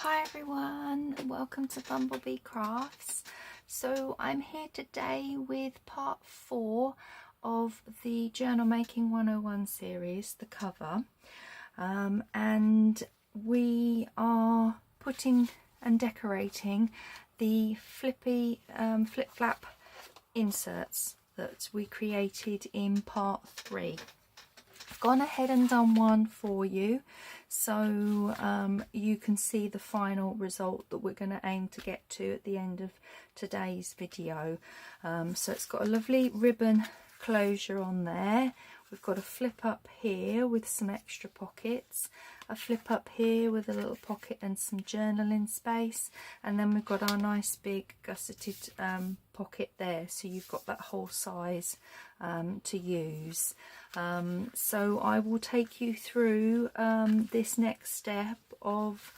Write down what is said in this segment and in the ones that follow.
Hi everyone, welcome to BumbleBeeCrafts. So I'm here today with part 4 of the Journal Making 101 series, the cover, and we are putting and decorating the flip-flap inserts that we created in part 3. I've gone ahead and done one for you, so you can see the final result that we're going to aim to get to at the end of today's video. So it's got a lovely ribbon closure on there. We've got a flip up here with some extra pockets, a flip up here with a little pocket and some journaling space, and then we've got our nice big gusseted pocket there, so you've got that whole size to use. So I will take you through this next step of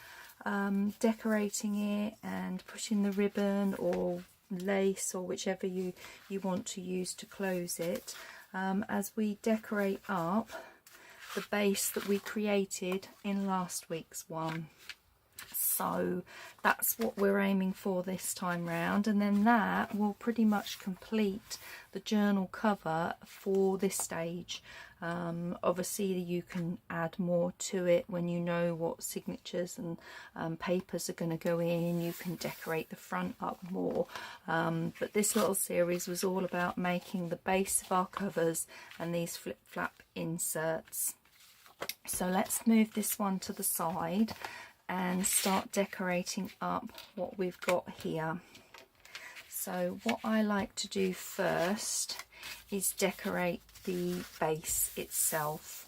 decorating it and putting the ribbon or lace or whichever you want to use to close it, as we decorate up the base that we created in last week's one. So that's what we're aiming for this time round, and then that will pretty much complete the journal cover for this stage. Obviously you can add more to it when you know what signatures and papers are going to go in. You can decorate the front up more, but this little series was all about making the base of our covers and these flip-flap inserts. So let's move this one to the side and start decorating up what we've got here. So what I like to do first is decorate the base itself.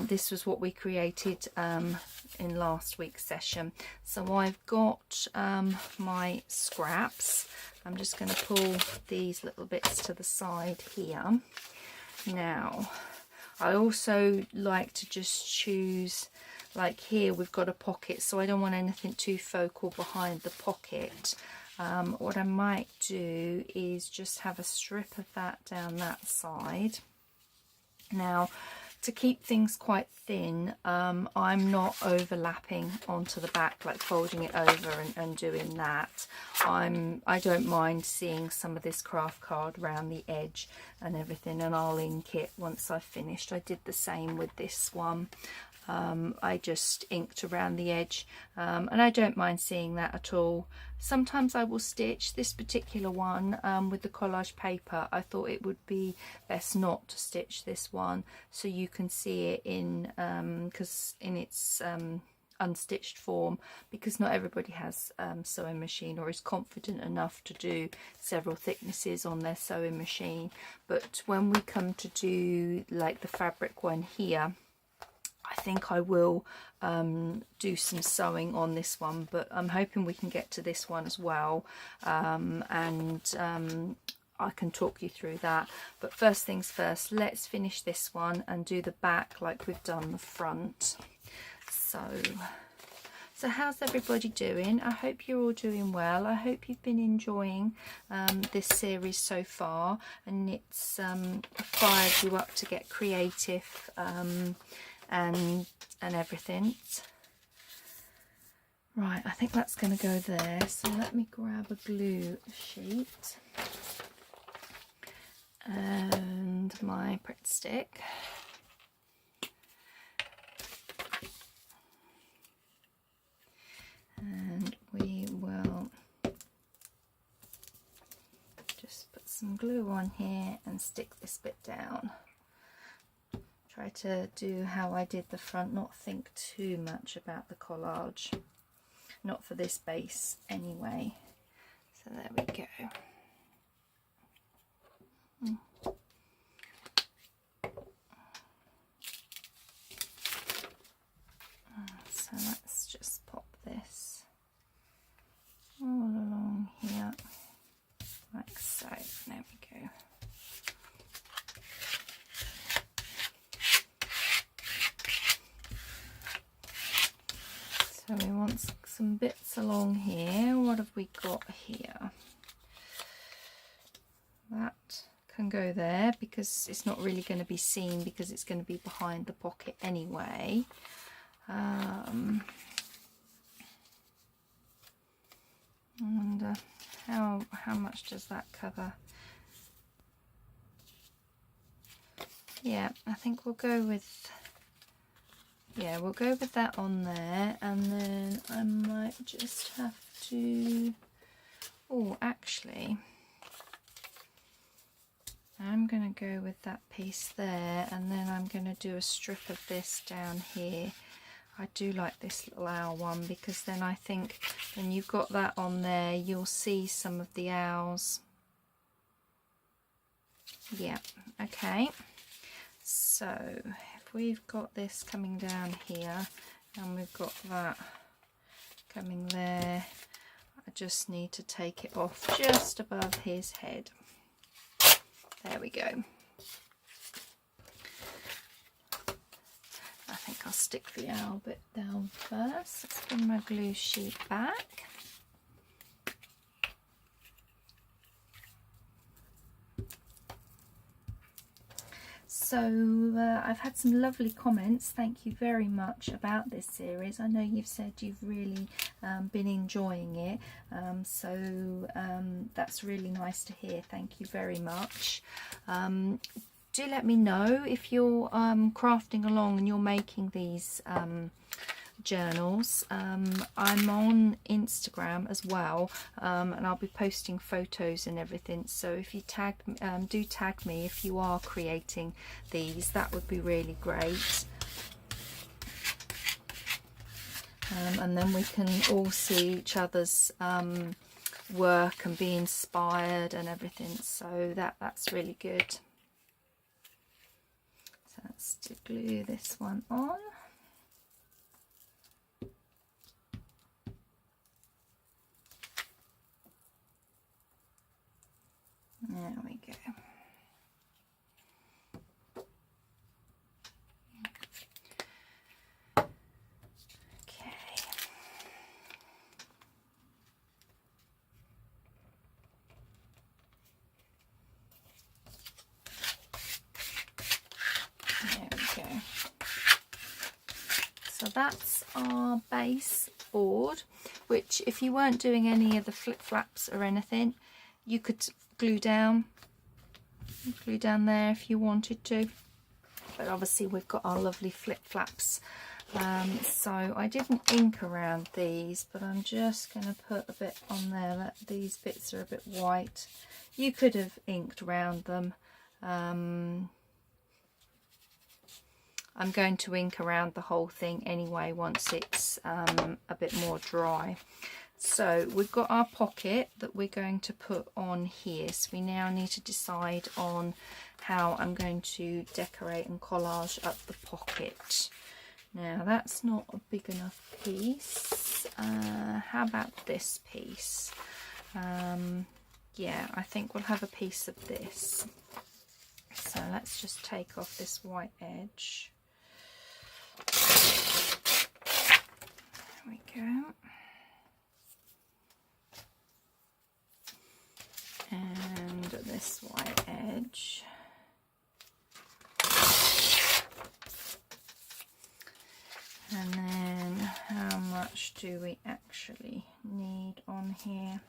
This was what we created in last week's session. So I've got my scraps. I'm just going to pull these little bits to the side here. Now I also like to just choose, like here we've got a pocket, so I don't want anything too focal behind the pocket. What I might do is just have a strip of that down that side. Now, to keep things quite thin, I'm not overlapping onto the back, like folding it over and doing that. I don't mind seeing some of this craft card around the edge and everything, and I'll ink it once I've finished. I did the same with this one. I just inked around the edge, and I don't mind seeing that at all. Sometimes I will stitch. This particular one with the collage paper, I thought it would be best not to stitch this one, so you can see it in because in its unstitched form, because not everybody has sewing machine or is confident enough to do several thicknesses on their sewing machine. But when we come to do like the fabric one here, I think I will do some sewing on this one, but I'm hoping we can get to this one as well, and I can talk you through that. But first things first, let's finish this one and do the back like we've done the front. So how's everybody doing? I hope you're all doing well. I hope you've been enjoying this series so far, and it's fired you up to get creative and everything. Right, I think that's going to go there, so let me grab a glue sheet and my Pritt stick. And we will just put some glue on here and stick this bit down. Try to do how I did the front, not think too much about the collage. Not for this base anyway. So there we go. So let's just pop this all along here, like so. There we go. So we want some bits along here. What have we got here? That can go there because it's not really going to be seen because it's going to be behind the pocket anyway. I wonder how much does that cover? Yeah, I think we'll go with, yeah, we'll go with that on there, and then I might just have to, oh, actually, I'm going to go with that piece there, and then I'm going to do a strip of this down here. I do like this little owl one, because then I think when you've got that on there, you'll see some of the owls. Yeah, okay. So if we've got this coming down here, and we've got that coming there, I just need to take it off just above his head. There we go. I think I'll stick the owl bit down first. Let's bring my glue sheet back. So I've had some lovely comments, thank you very much, about this series. I know you've said you've really been enjoying it, so that's really nice to hear, thank you very much. Do let me know if you're crafting along and you're making these journals. I'm on Instagram as well, and I'll be posting photos and everything, so if you do tag me if you are creating these, that would be really great. And then we can all see each other's work and be inspired and everything, so that's really good. So let's glue this one on. There we go. Okay. There we go. So that's our base board, which if you weren't doing any of the flip flaps or anything, you could glue down there if you wanted to, but obviously we've got our lovely flip flaps. So I didn't ink around these, but I'm just going to put a bit on there that these bits are a bit white. You could have inked around them. I'm going to ink around the whole thing anyway once it's a bit more dry. So we've got our pocket that we're going to put on here, so we now need to decide on how I'm going to decorate and collage up the pocket. Now that's not a big enough piece. How about this piece? Yeah, I think we'll have a piece of this. So let's just take off this white edge. There we go. And this white edge. And then how much do we actually need on here?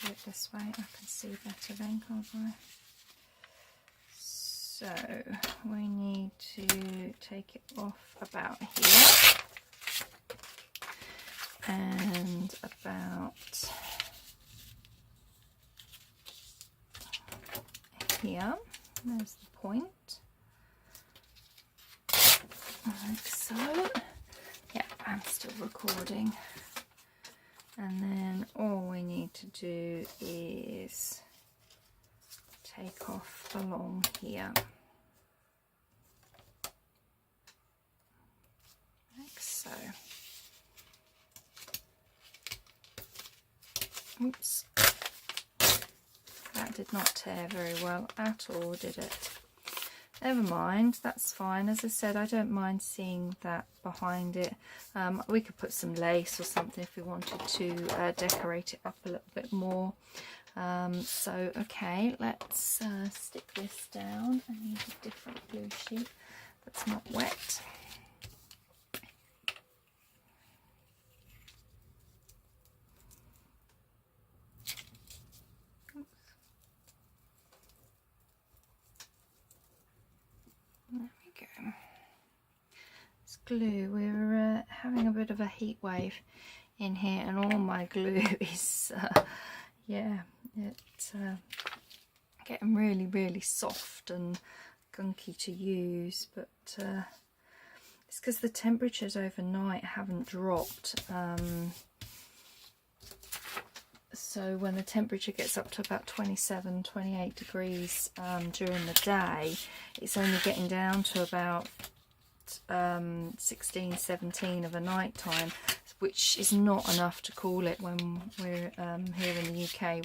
Do it this way, I can see better then, can't I? So we need to take it off about here. And about here, there's the point, like so. Yeah, I'm still recording. And then all we need to do is take off along here, like so. Oops, that did not tear very well at all, did it? Never mind, that's fine. As I said, I don't mind seeing that behind it. We could put some lace or something if we wanted to decorate it up a little bit more. So okay, let's stick this down. I need a different glue sheet that's not wet. glue. We're having a bit of a heat wave in here, and all my glue is yeah, it's getting really soft and gunky to use, but it's because the temperatures overnight haven't dropped. So when the temperature gets up to about 27-28 degrees during the day, it's only getting down to about 16-17 of a night time, which is not enough to cool it when we're here in the UK,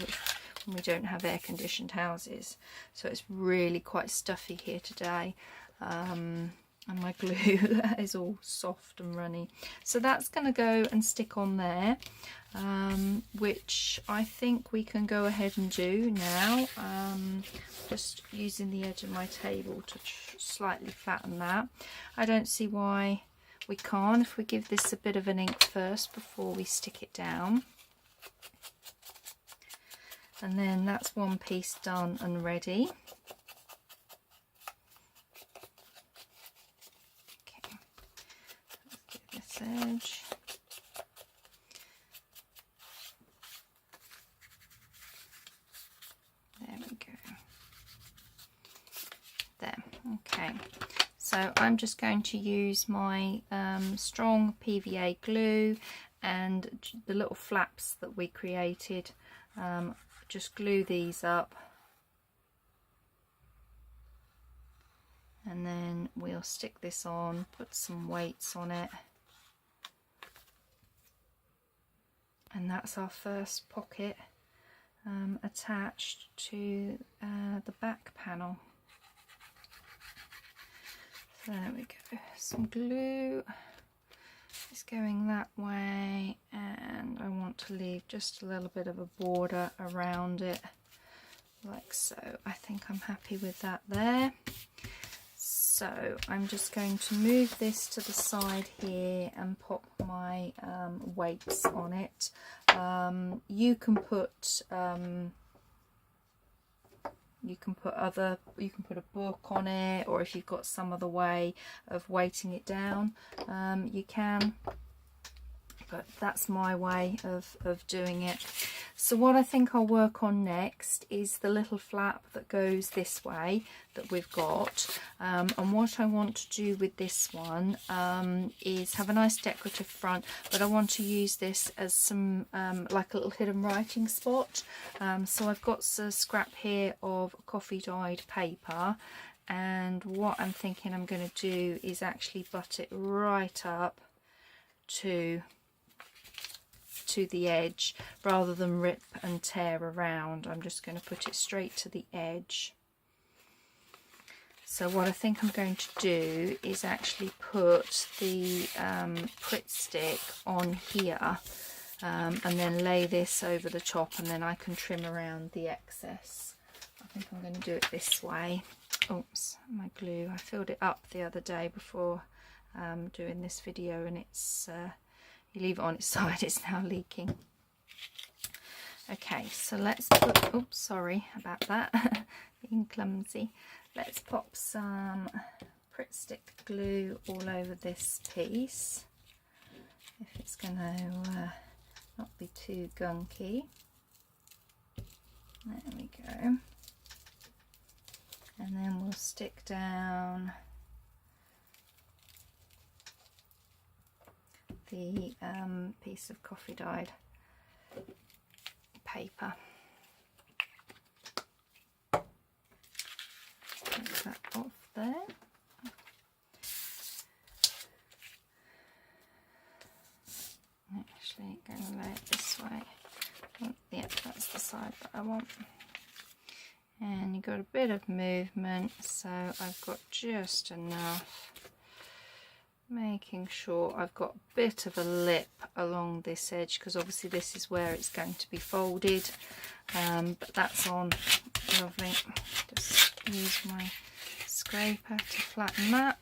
when we don't have air conditioned houses. So it's really quite stuffy here today, and my glue is all soft and runny. So that's going to go and stick on there, which I think we can go ahead and do now. Just using the edge of my table to slightly flatten that. I don't see why we can't, if we give this a bit of an ink first before we stick it down. And then that's one piece done and ready. Okay, let's get this edge. There we go. There, okay. So I'm just going to use my strong PVA glue and the little flaps that we created. Just glue these up, and then we'll stick this on, put some weights on it, and that's our first pocket attached to the back panel. So there we go, some glue is going that way, and I want to leave just a little bit of a border around it, like so. I think I'm happy with that there. So I'm just going to move this to the side here and pop my weights on it. You can put a book on it, or if you've got some other way of weighting it down, you can, but that's my way of doing it. So what I think I'll work on next is the little flap that goes this way that we've got, and what I want to do with this one is have a nice decorative front, but I want to use this as some like a little hidden writing spot. So I've got a scrap here of coffee dyed paper, and what I'm thinking I'm going to do is actually butt it right up to the edge rather than rip and tear around. I'm just going to put it straight to the edge. So what I think I'm going to do is actually put the Pritt stick on here, and then lay this over the top, and then I can trim around the excess. I think I'm going to do it this way. Oops, my glue, I filled it up the other day before doing this video, and it's you leave it on its side, it's now leaking. Okay, so let's put, oops, sorry about that, being clumsy. Let's pop some Pritt stick glue all over this piece, if it's going to not be too gunky. There we go. And then we'll stick down the piece of coffee dyed paper. Take that off there. Actually, going to lay it this way. Oh, yeah, that's the side that I want. And you've got a bit of movement, so I've got just enough. Making sure I've got a bit of a lip along this edge, because obviously this is where it's going to be folded, but that's on lovely. Just use my scraper to flatten that.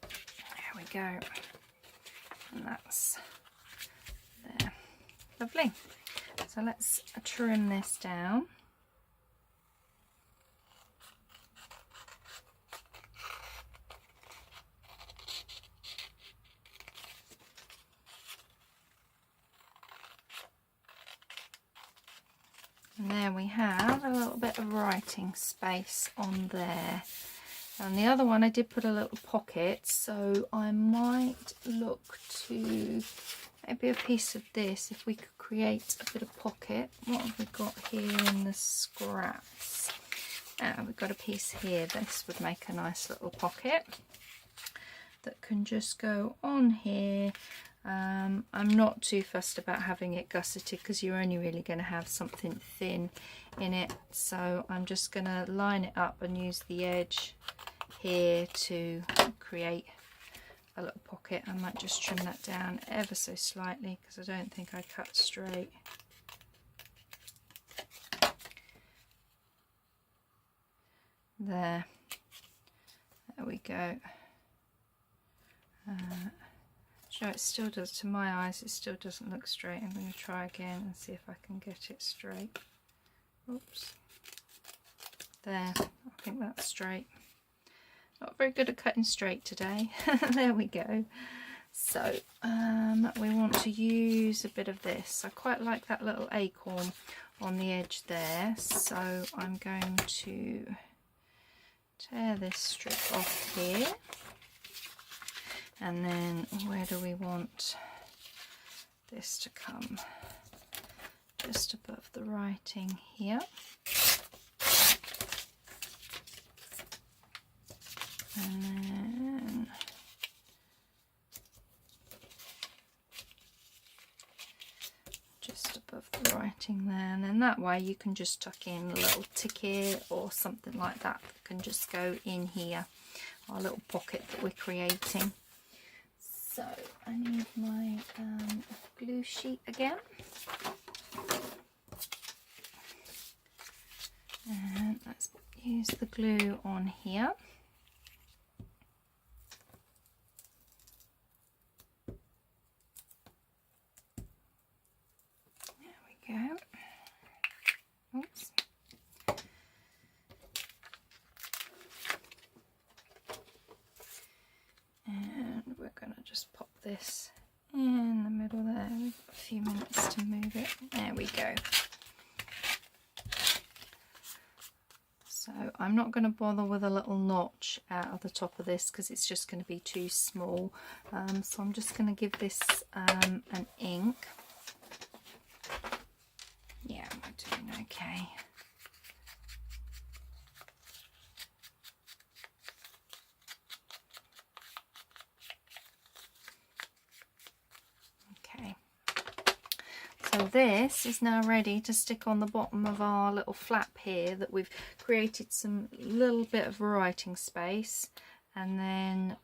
There we go, and that's there. Lovely. So let's trim this down. And there we have a little bit of writing space on there. And the other one I did put a little pocket, so I might look to maybe a piece of this, if we could create a bit of pocket. What have we got here in the scraps? We've got a piece here. This would make a nice little pocket that can just go on here. I'm not too fussed about having it gusseted because you're only really going to have something thin in it. So I'm just going to line it up and use the edge here to create a little pocket. I might just trim that down ever so slightly because I don't think I cut straight. There we go. So it still does, to my eyes, it still doesn't look straight. I'm going to try again and see if I can get it straight. Oops. There, I think that's straight. Not very good at cutting straight today. There we go. So we want to use a bit of this. I quite like that little acorn on the edge there. So I'm going to tear this strip off here. And then where do we want this to come? Just above the writing here. And then just above the writing there. And then that way you can just tuck in a little ticket or something like that that can just go in here. Our little pocket that we're creating. So I need my glue sheet again, and let's use the glue on here. There we go. Oops. And we're going to just pop this in the middle there. We've got a few minutes to move it. There we go. So I'm not going to bother with a little notch out of the top of this because it's just going to be too small. So I'm just going to give this an ink. Yeah, we're doing okay. So this is now ready to stick on the bottom of our little flap here that we've created some little bit of writing space, and then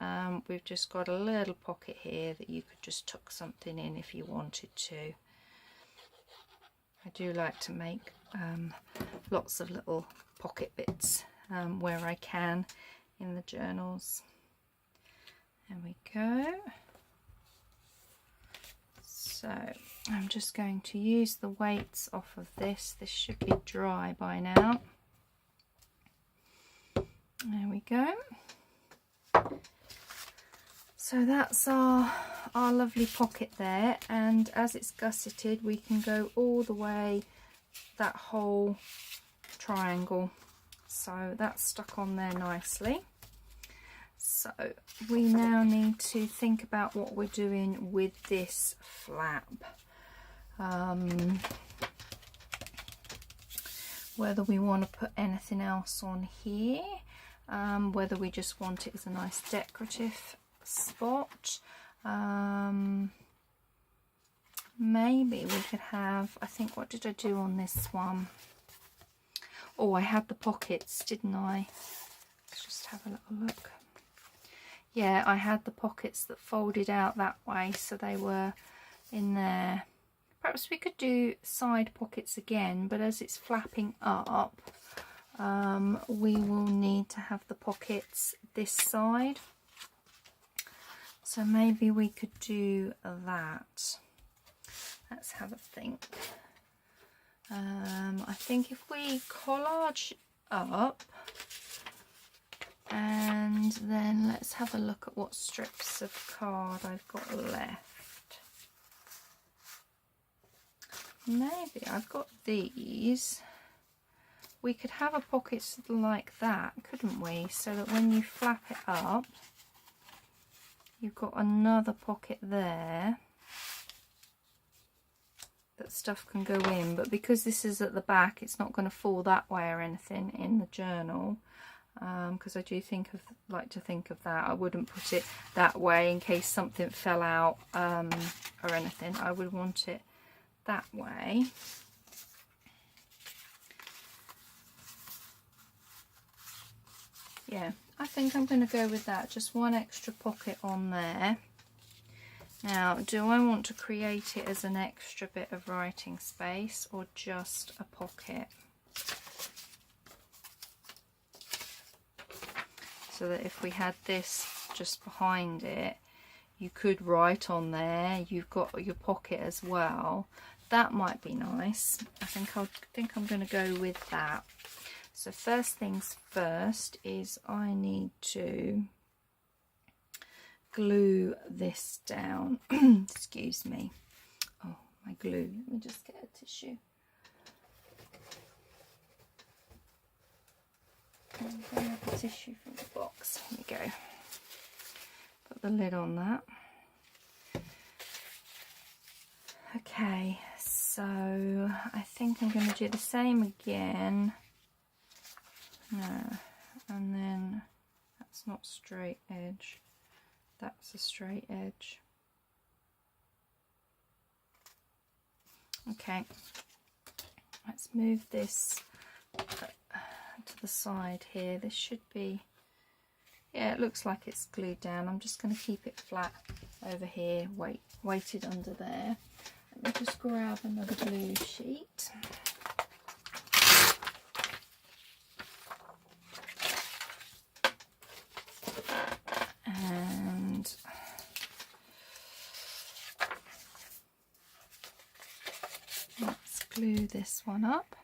we've just got a little pocket here that you could just tuck something in if you wanted to. I do like to make lots of little pocket bits where I can in the journals. There we go. So I'm just going to use the weights off of this. This should be dry by now. There we go. So that's our lovely pocket there, and as it's gusseted we can go all the way that whole triangle. So that's stuck on there nicely. So we now need to think about what we're doing with this flap. Whether we want to put anything else on here, whether we just want it as a nice decorative spot. Maybe we could have, I think, what did I do on this one? Oh, I had the pockets, didn't I? Let's just have a little look. Yeah, I had the pockets that folded out that way, so they were in there. Perhaps we could do side pockets again, but as it's flapping up, we will need to have the pockets this side. So maybe we could do that. Let's have a think. I think if we collage up, and then let's have a look at what strips of card I've got left. maybe I've got these. We could have a pocket like that, couldn't we? So that when you flap it up, you've got another pocket there that stuff can go in. But because this is at the back, it's not going to fall that way or anything in the journal. Because I do like to think of that. I wouldn't put it that way in case something fell out or anything. I would want it that way. Yeah, I think I'm going to go with that. Just one extra pocket on there. Now, do I want to create it as an extra bit of writing space or just a pocket? So that if we had this just behind it, you could write on there. You've got your pocket as well. That might be nice. I think I'm going to go with that. So first things first is I need to glue this down. Excuse me. Oh, my glue. Let me just get a tissue. I'm going to have a tissue from the box. Here we go. Put the lid on that. Okay, so I think I'm going to do the same again. No, and then that's not straight edge. That's a straight edge. Okay, let's move this to the side here. This should be, yeah, it looks like it's glued down. I'm just going to keep it flat over here, weighted under there. Let me just grab another glue sheet. And let's glue this one up.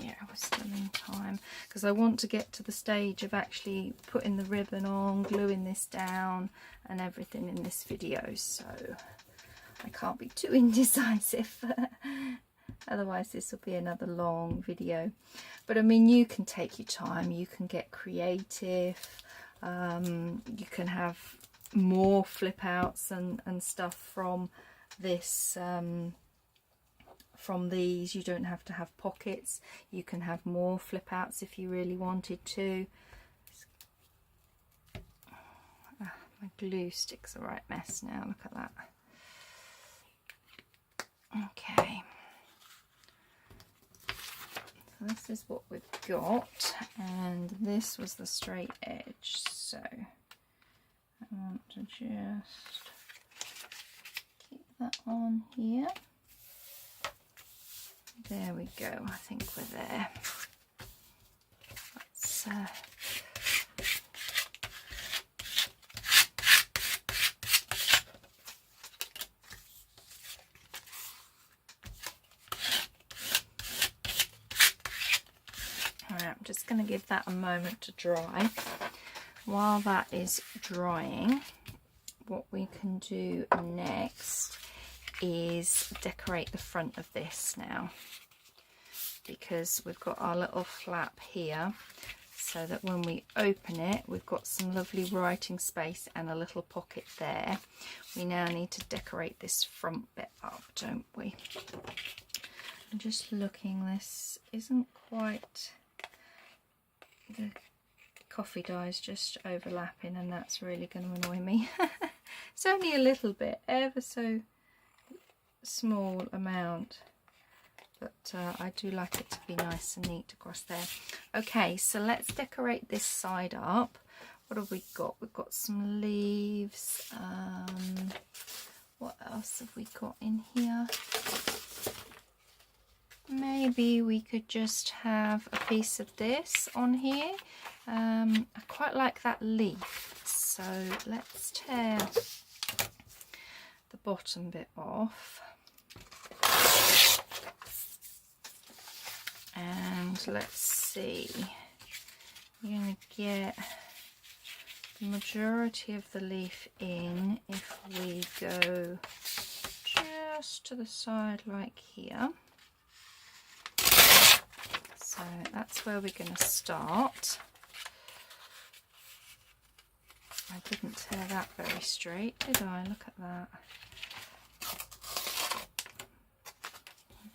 Yeah, we're still in time because I want to get to the stage of actually putting the ribbon on, gluing this down and everything in this video, so I can't be too indecisive. Otherwise this will be another long video. But I mean, you can take your time, you can get creative, you can have more flip outs and stuff from this, from these. You don't have to have pockets, you can have more flip outs if you really wanted to. My glue stick's a right mess now, look at that. Okay. This is what we've got, and this was the straight edge, so I want to just keep that on here. There we go, I think we're there. Let's I'm just going to give that a moment to dry. While that is drying, what we can do next is decorate the front of this now, because we've got our little flap here, so that when we open it we've got some lovely writing space and a little pocket there. We now need to decorate this front bit up, don't we? I'm just looking, this isn't quite, the coffee dye is just overlapping and that's really going to annoy me. It's only a little bit, ever so small amount, but I do like it to be nice and neat across there. Okay, so let's decorate this side up. What have we got? We've got some leaves. What else have we got in here? Maybe we could just have a piece of this on here. I quite like that leaf, so let's tear the bottom bit off. And let's see, you're going to get the majority of the leaf in if we go just to the side like here. So that's where we're going to start. I didn't tear that very straight, did I? Look at that.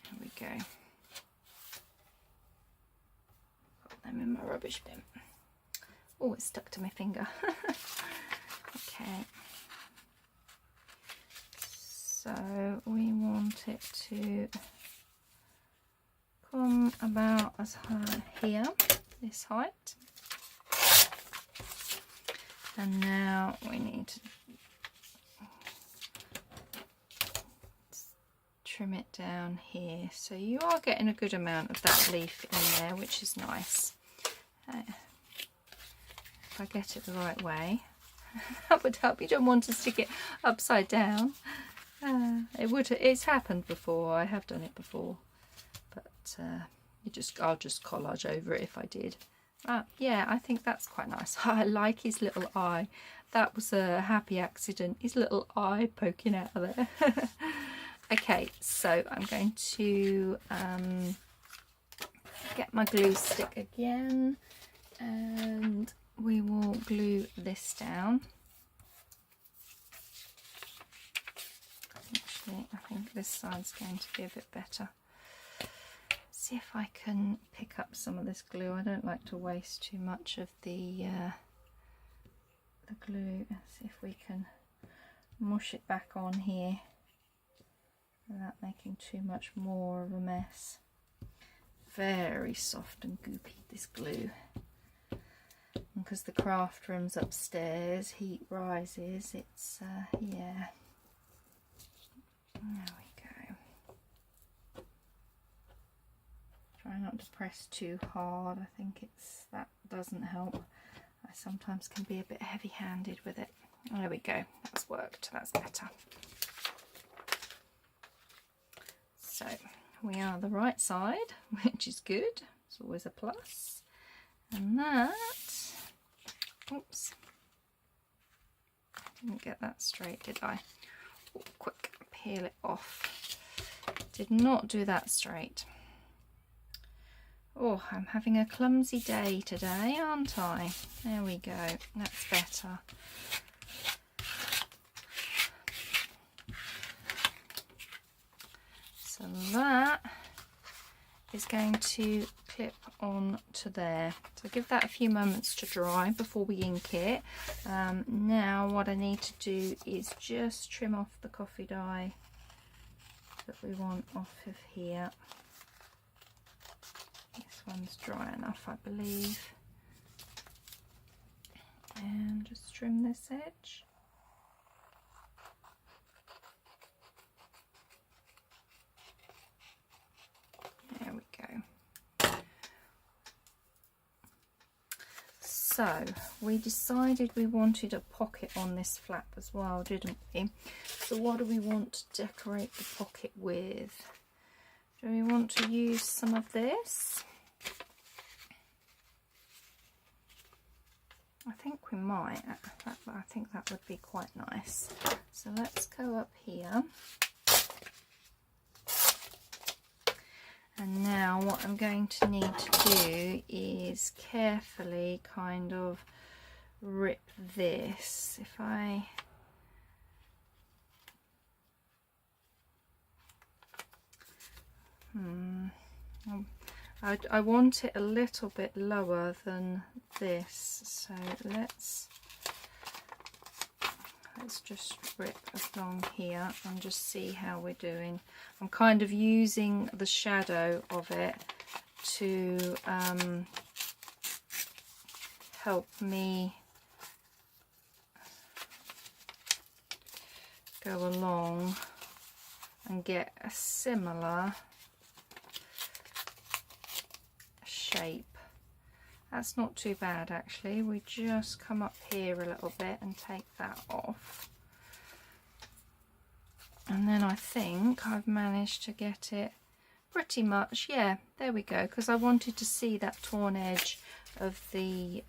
There we go. Put them in my rubbish bin. Oh, it's stuck to my finger. Okay. So we want it to come about as high here, this height. And now we need to trim it down here. So you are getting a good amount of that leaf in there, which is nice. If I get it the right way, that would help. You don't want to stick it upside down. It's happened before. I have done it before, but I'll just collage over it if I did. Yeah, I think that's quite nice. I like his little eye. That was a happy accident. His little eye poking out of there. Okay, so I'm going to get my glue stick again, and we will glue this down. Actually, I think this side's going to be a bit better. See if I can pick up some of this glue. I don't like to waste too much of the glue. Let's see if we can mush it back on here without making too much more of a mess. Very soft and goopy, this glue. And because the craft room's upstairs, heat rises, it's yeah. There we go. Try not to press too hard. I think that doesn't help. I sometimes can be a bit heavy-handed with it. There we go. That's worked. That's better. So we are the right side, which is good. It's always a plus. And that, oops, didn't get that straight, did I? Oh, quick, peel it off. Did not do that straight. Oh, I'm having a clumsy day today, aren't I? There we go. That's better. So that is going to clip on to there. So give that a few moments to dry before we ink it. Now what I need to do is just trim off the coffee dye that we want off of here. This one's dry enough, I believe. And just trim this edge. There we go. So we decided we wanted a pocket on this flap as well, didn't we? So what do we want to decorate the pocket with? Do we want to use some of this? I think we might. I think that would be quite nice. So let's go up here. And now what I'm going to need to do is carefully kind of rip this. If I I want it a little bit lower than this, so let's just rip along here and just see how we're doing. I'm kind of using the shadow of it to help me go along and get a similar shape. That's not too bad actually. We just come up here a little bit and take that off. And then I think I've managed to get it pretty much, yeah, there we go, because I wanted to see that torn edge of the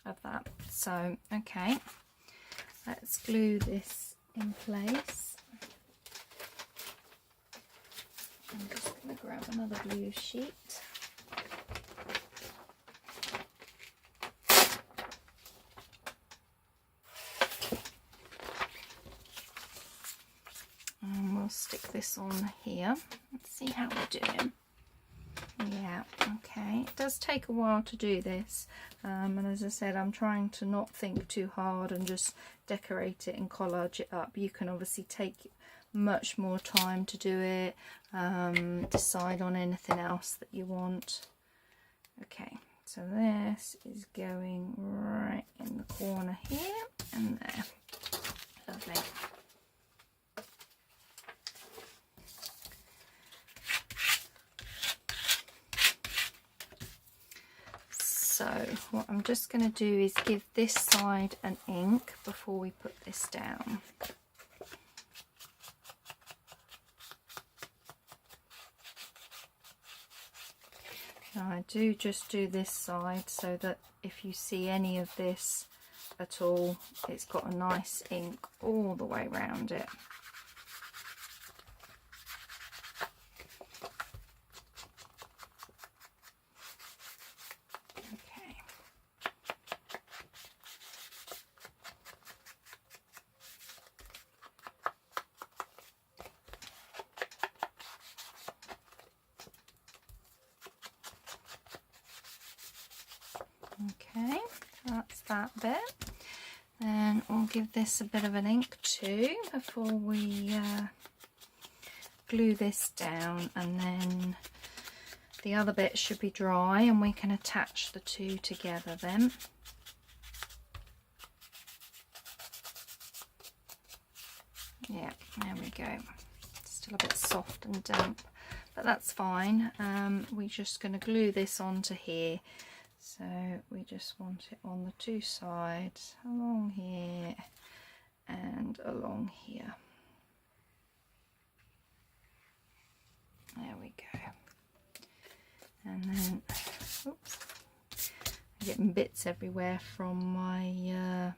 of that. So okay, let's glue this in place. I'm just going to grab another blue sheet. And we'll stick this on here. Let's see how we're doing. Yeah, okay. It does take a while to do this. And as I said, I'm trying to not think too hard and just decorate it and collage it up. You can obviously take much more time to do it, decide on anything else that you want. Okay, so this is going right in the corner here and there. Lovely. So what I'm just going to do is give this side an ink before we put this down. Now I do just do this side so that if you see any of this at all, it's got a nice ink all the way around it. Okay, that's that bit. Then we'll give this a bit of an ink too before we glue this down, and then the other bit should be dry and we can attach the two together then. Yeah, there we go. Still a bit soft and damp, but that's fine. We're just going to glue this onto here. So we just want it on the two sides, along here and along here. There we go. And then, oops, I'm getting bits everywhere from my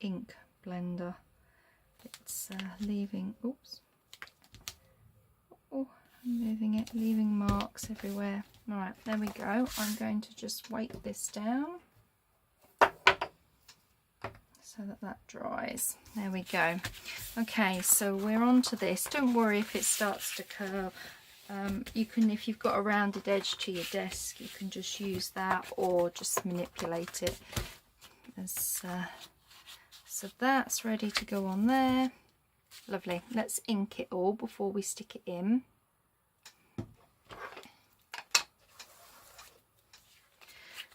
ink blender. It's leaving, oops, oh, I'm moving it, leaving marks everywhere. Alright, there we go. I'm going to just weight this down so that that dries. There we go. Okay, so we're on to this. Don't worry if it starts to curl. You can, if you've got a rounded edge to your desk, you can just use that or just manipulate it. So that's ready to go on there. Lovely. Let's ink it all before we stick it in.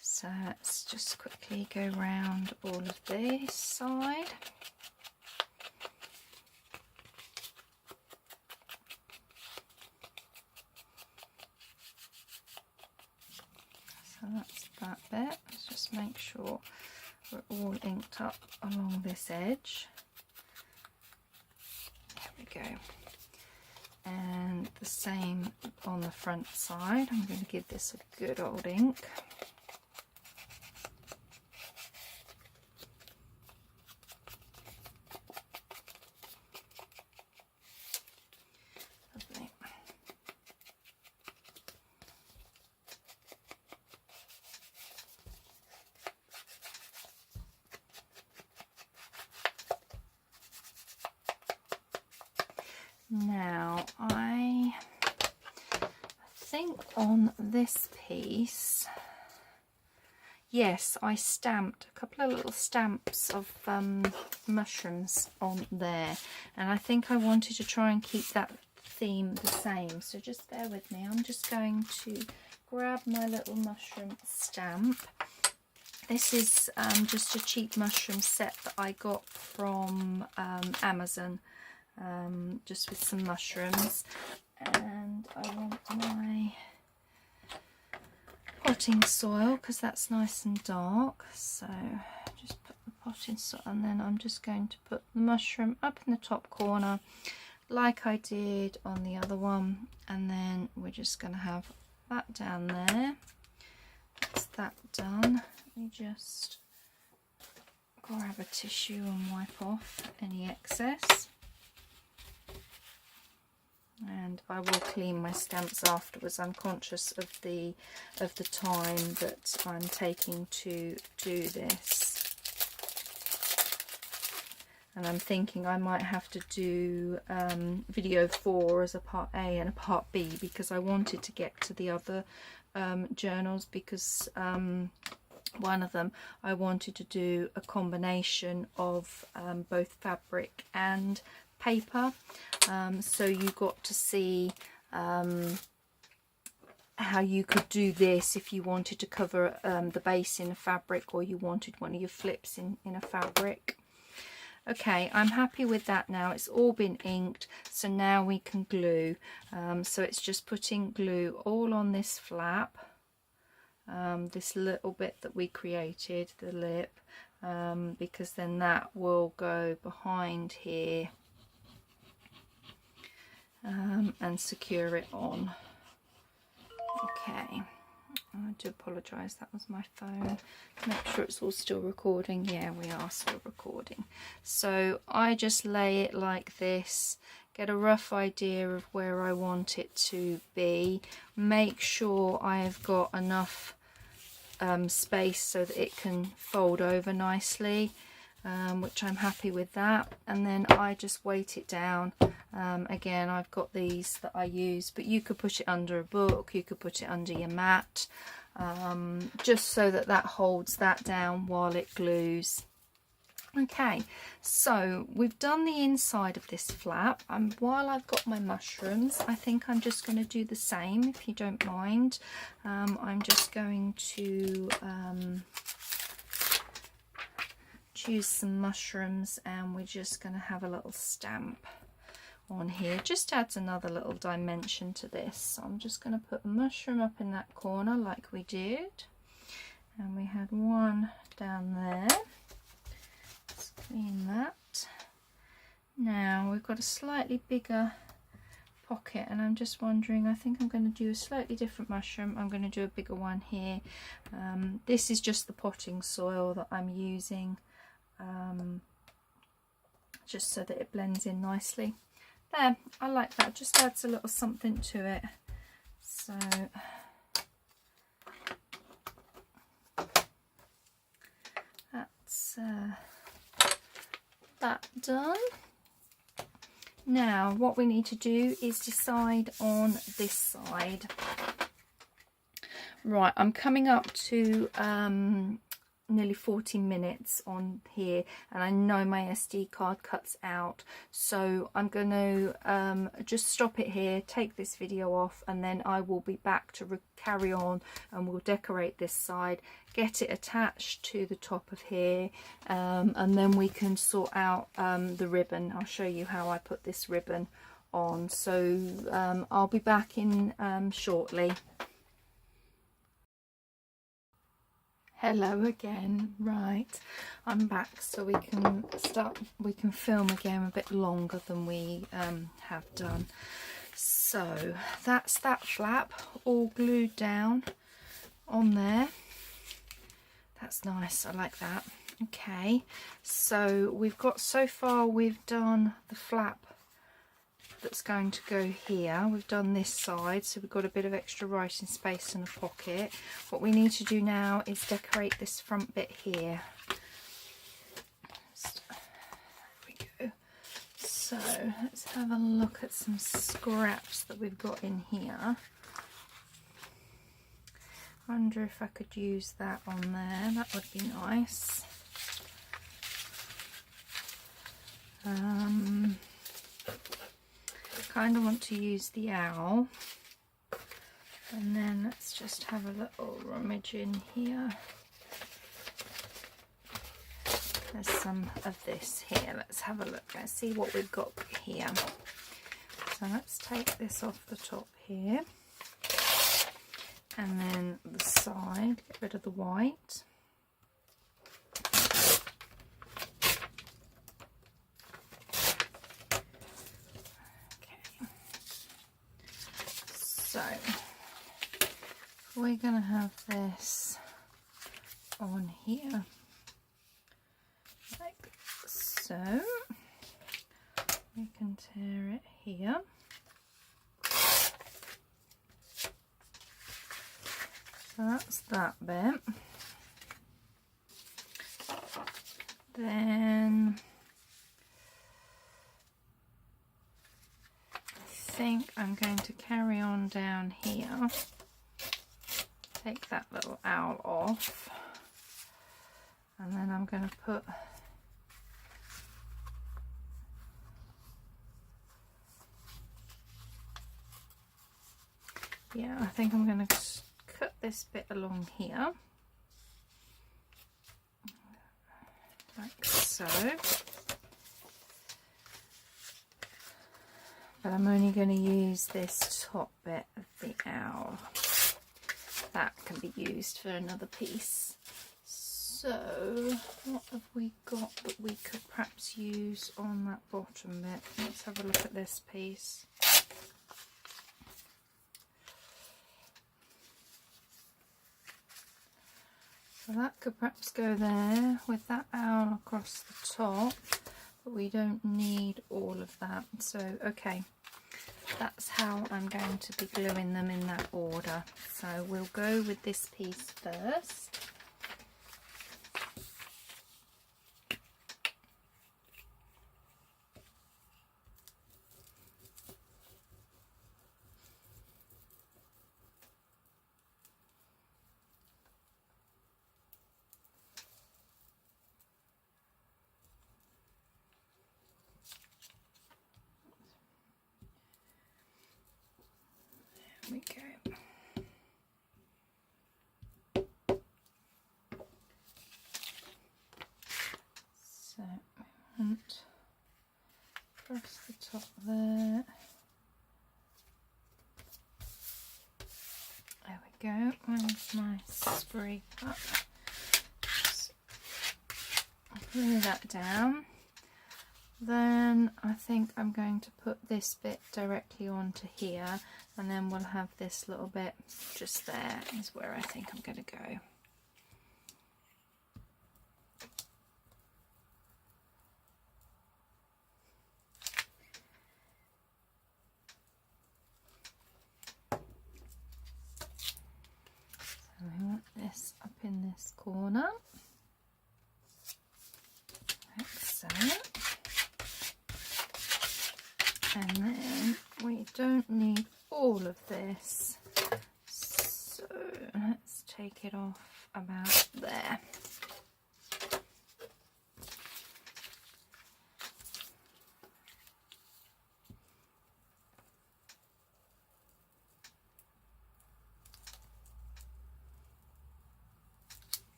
So let's just quickly go round all of this side. So that's that bit. Let's just make sure we're all inked up along this edge. There we go. And the same on the front side. I'm going to give this a good old ink. Now I think on this piece, yes, I stamped a couple of little stamps of mushrooms on there, and I think I wanted to try and keep that theme the same, so just bear with me. I'm just going to grab my little mushroom stamp. This is just a cheap mushroom set that I got from Amazon. Just with some mushrooms, and I want my potting soil because that's nice and dark, so just put the potting soil, and then I'm just going to put the mushroom up in the top corner like I did on the other one, and then we're just going to have that down there. That's that done. Let me just grab a tissue and wipe off any excess. And I will clean my stamps afterwards. I'm conscious of the time that I'm taking to do this. And I'm thinking I might have to do video 4 as a part A and a part B, because I wanted to get to the other journals, because one of them I wanted to do a combination of both fabric and paper, so you got to see how you could do this if you wanted to cover the base in a fabric, or you wanted one of your flips in a fabric. Okay, I'm happy with that now. It's all been inked, so now we can glue. So it's just putting glue all on this flap, this little bit that we created, the lip, because then that will go behind here and secure it on. Okay, I do apologise, that was my phone. Make sure it's all still recording. Yeah, we are still recording. So I just lay it like this, get a rough idea of where I want it to be, make sure I've got enough space so that it can fold over nicely, which I'm happy with that, and then I just weight it down. Again, I've got these that I use, but you could put it under a book, you could put it under your mat, just so that that holds that down while it glues. Okay, so we've done the inside of this flap, and while I've got my mushrooms, I think I'm just going to do the same, if you don't mind. I'm just going to choose some mushrooms, and we're just going to have a little stamp on here. Just adds another little dimension to this. So I'm just going to put a mushroom up in that corner like we did, and we had one down there. Let's clean that. Now we've got a slightly bigger pocket, and I'm just wondering, I think I'm going to do a slightly different mushroom. I'm going to do a bigger one here. This is just the potting soil that I'm using, just so that it blends in nicely. There, I like that, just adds a little something to it. So that's that done. Now what we need to do is decide on this side. Right, I'm coming up to nearly 40 minutes on here, and I know my SD card cuts out, so I'm going to just stop it here, take this video off, and then I will be back to carry on, and we'll decorate this side, get it attached to the top of here, and then we can sort out the ribbon. I'll show you how I put this ribbon on. So I'll be back in shortly. Hello again. Right, I'm back, so we can film again a bit longer than we have done. So that's that flap all glued down on there. That's nice, I like that. Okay, so we've got, so far we've done the flap that's going to go here. We've done this side, so we've got a bit of extra writing space in the pocket. What we need to do now is decorate this front bit here. There we go. So let's have a look at some scraps that we've got in here. I wonder if I could use that on there, that would be nice. Kind of want to use the owl, and then let's just have a little rummage in here. There's some of this here. Let's have a look. Let's see what we've got here. So let's take this off the top here, and then the side, get rid of the white. So we're going to have this on here. So we can tear it here. So that's that bit. Then I think I'm going to carry on down here. Take that little owl off. And then I'm going to put I think I'm going to cut this bit along here, like so. But I'm only going to use this top bit of the owl. That can be used for another piece. So what have we got that we could perhaps use on that bottom bit? Let's have a look at this piece. So that could perhaps go there with that owl across the top, but we don't need all of that. So okay, that's how I'm going to be gluing them in that order. So we'll go with this piece first. We go. So we want across the top there. There we go. Where's my spray cup? Glue that down. Then I think I'm going to put this bit directly onto here, and then we'll have this little bit just there is where I think I'm going to go. So we want this up in this corner, like so. And then we don't need all of this, so let's take it off about there.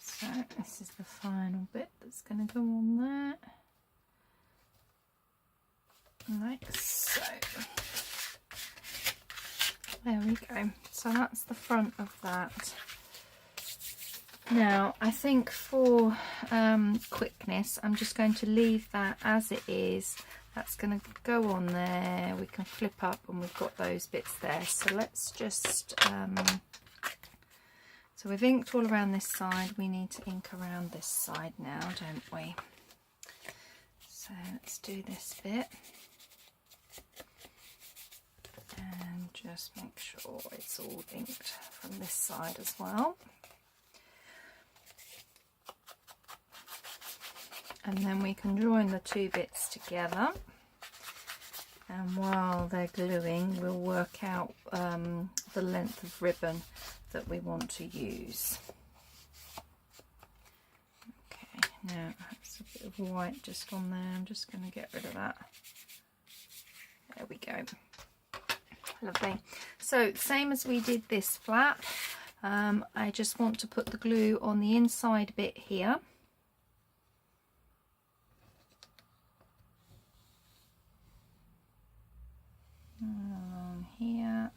So this is the final bit that's going to go on there, like so. There we go. So that's the front of that. Now I think for quickness I'm just going to leave that as it is. That's going to go on there. We can flip up and we've got those bits there. So let's just so we've inked all around this side. We need to ink around this side now, don't we? So let's do this bit and just make sure it's all inked from this side as well. And then we can join the two bits together, and while they're gluing we'll work out the length of ribbon that we want to use. Okay, now that's a bit of white just on there. I'm just going to get rid of that. There we go. Lovely. So same as we did this flap, I just want to put the glue on the inside bit here. Along here.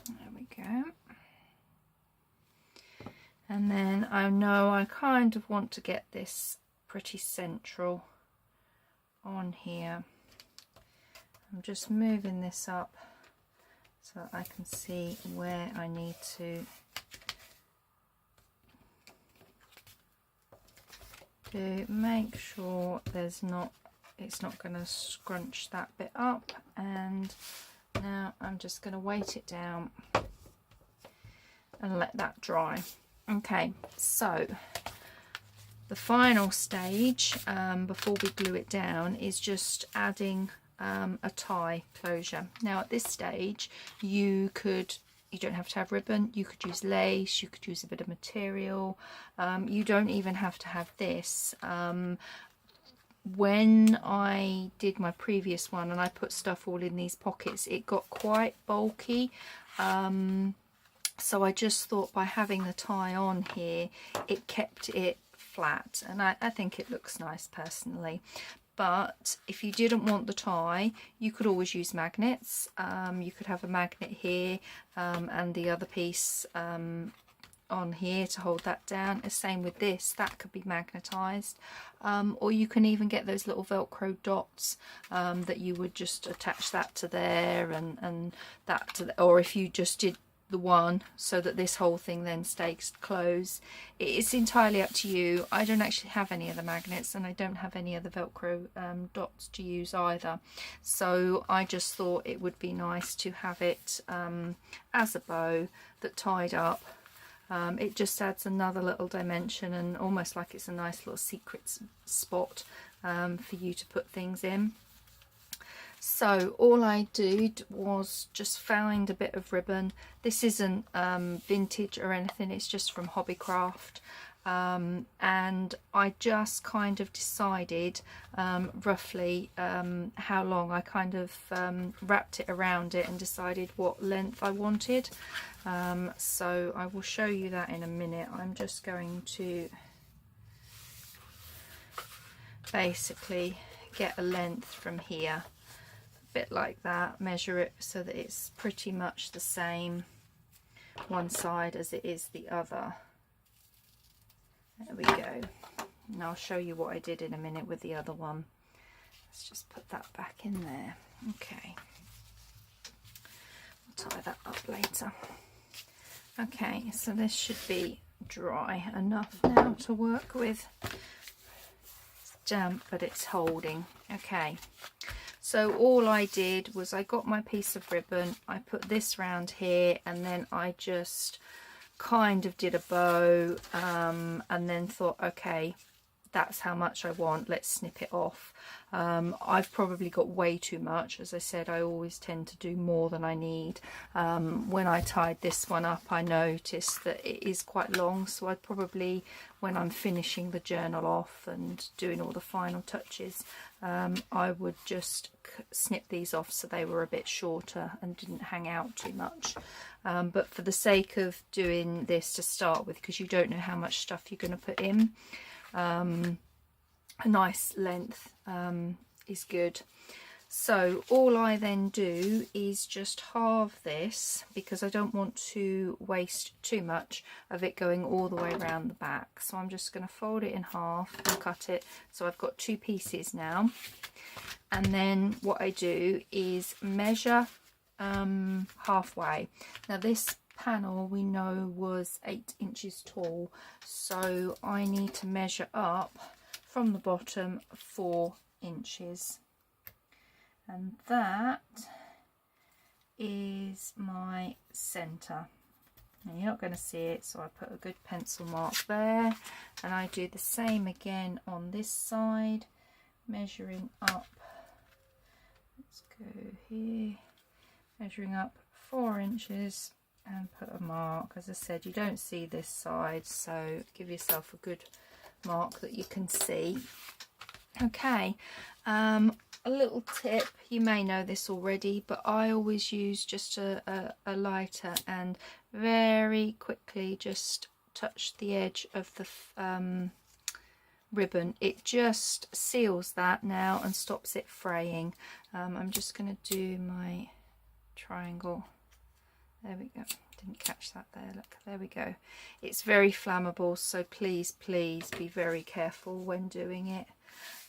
There we go. And then I know I kind of want to get this pretty central on here. I'm just moving this up so I can see where I need to make sure there's not, it's not going to scrunch that bit up. And now I'm just going to weight it down and let that dry. Okay, so the final stage before we glue it down is just adding a tie closure. Now at this stage you don't have to have ribbon, you could use lace, you could use a bit of material, you don't even have to have this. When I did my previous one and I put stuff all in these pockets, it got quite bulky, so I just thought by having the tie on here it kept it flat, and I think it looks nice personally. But if you didn't want the tie, you could always use magnets. You could have a magnet here and the other piece on here to hold that down. The same with this, that could be magnetized. Or you can even get those little Velcro dots that you would just attach that to there and that to the, or if you just did the one so that this whole thing then stays closed. It's entirely up to you. I don't actually have any of the magnets and I don't have any of the Velcro dots to use either, so I just thought it would be nice to have it as a bow that tied up. It just adds another little dimension and almost like it's a nice little secret spot for you to put things in. So all I did was just find a bit of ribbon. This isn't vintage or anything, it's just from Hobbycraft. And I just kind of decided roughly how long. I kind of wrapped it around it and decided what length I wanted. So I will show you that in a minute. I'm just going to basically get a length from here, bit like that, measure it so that it's pretty much the same one side as it is the other. There we go. And I'll show you what I did in a minute with the other one. Let's just put that back in there. Okay, I'll tie that up later. Okay, so this should be dry enough now to work with. It's damp, but it's holding. Okay, so all I did was I got my piece of ribbon, I put this round here, and then I just kind of did a bow and then thought, okay, that's how much I want, let's snip it off. I've probably got way too much. As I said, I always tend to do more than I need. When I tied this one up, I noticed that it is quite long, so I'd probably, when I'm finishing the journal off and doing all the final touches, I would just snip these off so they were a bit shorter and didn't hang out too much. But for the sake of doing this to start with, because you don't know how much stuff you're going to put in, a nice length is good. So all I then do is just halve this, because I don't want to waste too much of it going all the way around the back. So I'm just going to fold it in half and cut it. So I've got two pieces now. And then what I do is measure halfway. Now this panel we know was 8 inches tall, so I need to measure up from the bottom 4 inches, and that is my center. Now you're not going to see it, so I put a good pencil mark there, and I do the same again on this side, measuring up. Let's go here, measuring up 4 inches and put a mark. As I said, you don't see this side, so give yourself a good mark that you can see. Okay, a little tip, you may know this already, but I always use just a lighter and very quickly just touch the edge of the ribbon. It just seals that now and stops it fraying. I'm just going to do my triangle There we go. Didn't catch that there. Look, there we go. It's very flammable, so please be very careful when doing it.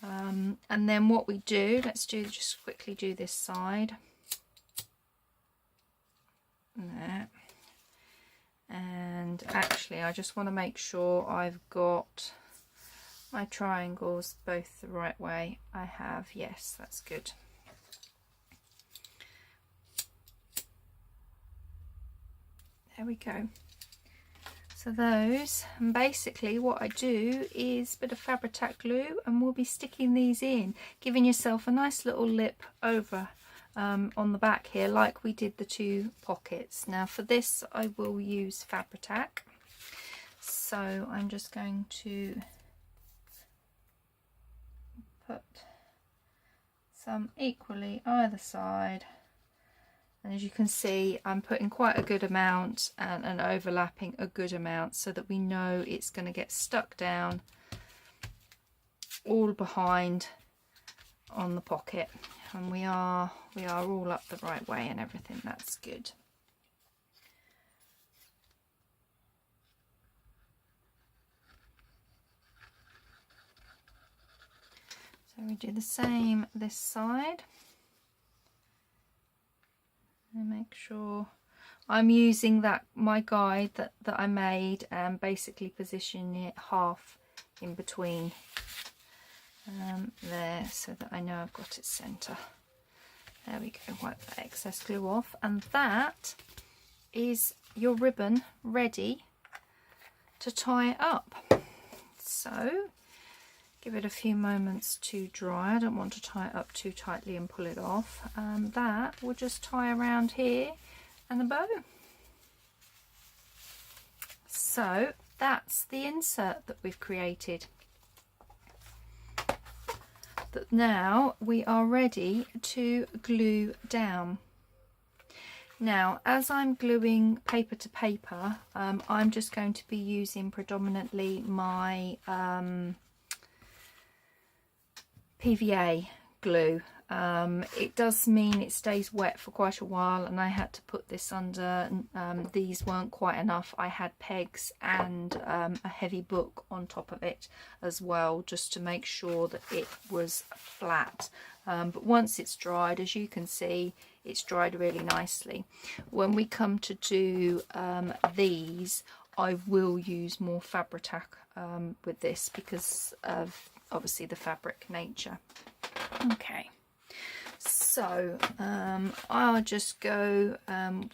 And then what we do, let's just quickly do this side. There. And actually I just want to make sure I've got my triangles both the right way. I have, yes, that's good. There we go. So those, and basically what I do is a bit of Fabri-Tac glue, and we'll be sticking these in, giving yourself a nice little lip over on the back here, like we did the two pockets. Now for this I will use Fabri-Tac, so I'm just going to put some equally either side, and as you can see I'm putting quite a good amount and overlapping a good amount so that we know it's going to get stuck down all behind on the pocket, and we are all up the right way and everything. That's good. So we do the same this side, and make sure I'm using my guide that I made and basically positioning it half in between there, so that I know I've got it centre. There we go. Wipe that excess glue off, and that is your ribbon ready to tie it up. So give it a few moments to dry. I don't want to tie it up too tightly and pull it off. That will just tie around here and a bow. So that's the insert that we've created. That now we are ready to glue down. Now as I'm gluing paper to paper, I'm just going to be using predominantly my PVA glue. It does mean it stays wet for quite a while, and I had to put this under. These weren't quite enough. I had pegs and a heavy book on top of it as well, just to make sure that it was flat. But once it's dried, as you can see, it's dried really nicely. When we come to do these, I will use more Fabri-Tac with this because of obviously the fabric nature. Okay, so I'll just go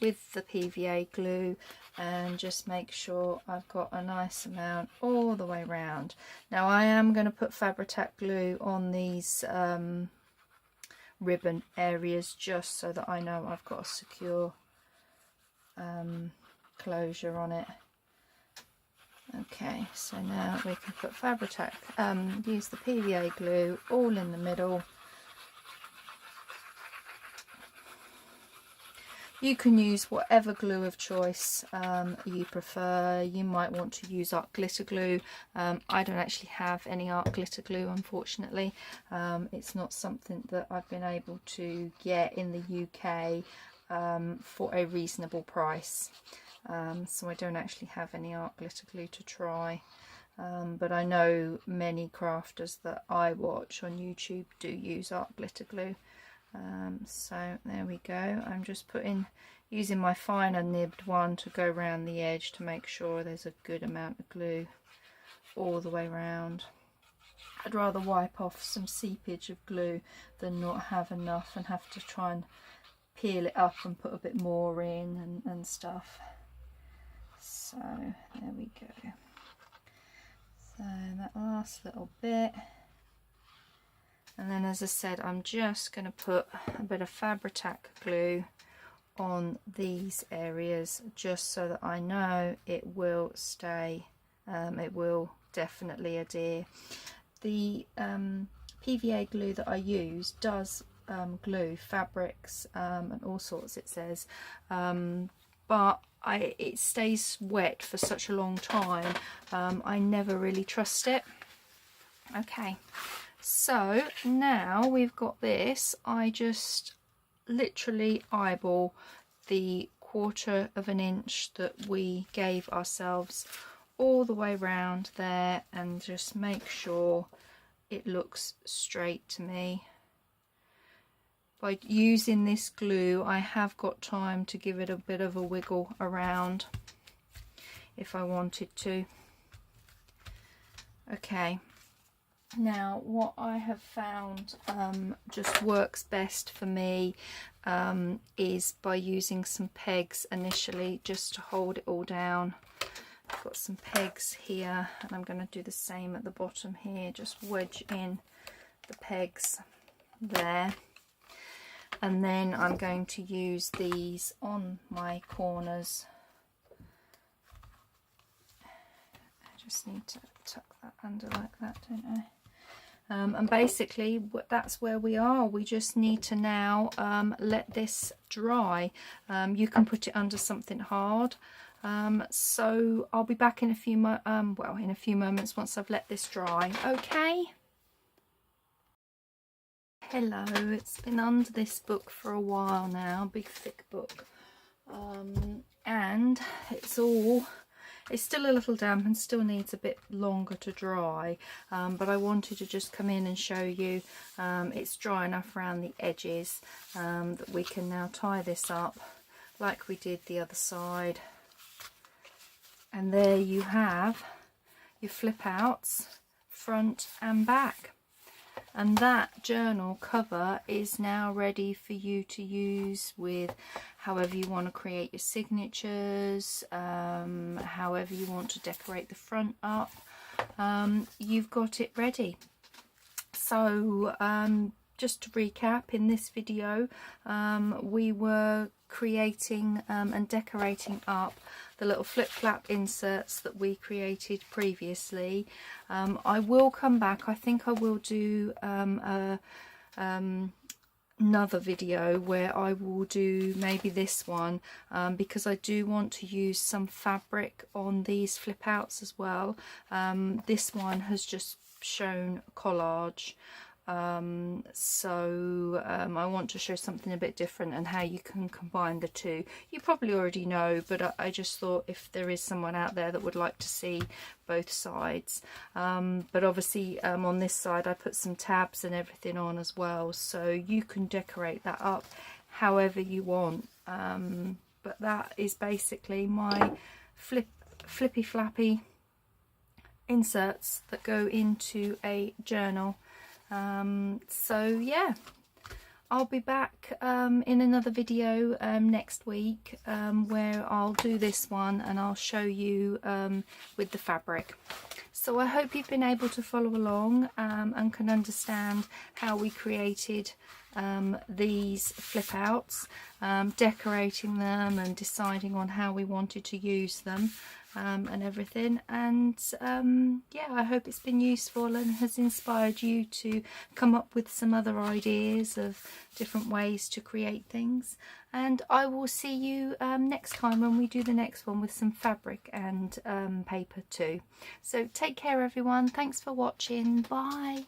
with the PVA glue and just make sure I've got a nice amount all the way around. Now I am going to put Fabri-Tac glue on these ribbon areas just so that I know I've got a secure closure on it. Okay, so now we can put Fabri-Tac, use the PVA glue all in the middle. You can use whatever glue of choice you prefer. You might want to use art glitter glue. I don't actually have any art glitter glue, unfortunately. It's not something that I've been able to get in the UK for a reasonable price. So I don't actually have any art glitter glue to try. But I know many crafters that I watch on YouTube do use art glitter glue. So there we go. I'm just using my finer nibbed one to go around the edge to make sure there's a good amount of glue all the way around. I'd rather wipe off some seepage of glue than not have enough and have to try and peel it up and put a bit more in and stuff. So there we go. So that last little bit. And then, as I said, I'm just going to put a bit of Fabri-Tac glue on these areas just so that I know it will stay, it will definitely adhere. The PVA glue that I use does glue fabrics and all sorts, it says, but it stays wet for such a long time, I never really trust it. Okay. So now we've got this, I just literally eyeball the 1/4 of an inch that we gave ourselves all the way round there, and just make sure it looks straight to me. By using this glue, I have got time to give it a bit of a wiggle around if I wanted to. Okay, now what I have found just works best for me is by using some pegs initially, just to hold it all down. I've got some pegs here, and I'm going to do the same at the bottom here, just wedge in the pegs there. And then I'm going to use these on my corners. I just need to tuck that under like that, don't I? And basically that's where we are. We just need to now let this dry. You can put it under something hard. So I'll be back in a few moments once I've let this dry. Okay. Hello, it's been under this book for a while now, big thick book, and it's still a little damp and still needs a bit longer to dry, but I wanted to just come in and show you it's dry enough around the edges that we can now tie this up like we did the other side. And there you have your flip outs, front and back. And that journal cover is now ready for you to use with however you want to create your signatures, however you want to decorate the front up. You've got it ready. So just to recap, in this video we were creating and decorating up the little flip flap inserts that we created previously. I will come back. I think I will do another video where I will do maybe this one, because I do want to use some fabric on these flip outs as well. This one has just shown collage. I want to show something a bit different and how you can combine the two. You probably already know, but I just thought if there is someone out there that would like to see both sides. But obviously on this side I put some tabs and everything on as well, so you can decorate that up however you want. But that is basically my flippy flappy inserts that go into a journal. So yeah, I'll be back in another video next week where I'll do this one and I'll show you with the fabric. So I hope you've been able to follow along and can understand how we created these flip outs, decorating them and deciding on how we wanted to use them. And everything, and yeah, I hope it's been useful and has inspired you to come up with some other ideas of different ways to create things. And I will see you next time when we do the next one with some fabric and paper too. So take care everyone, thanks for watching, bye.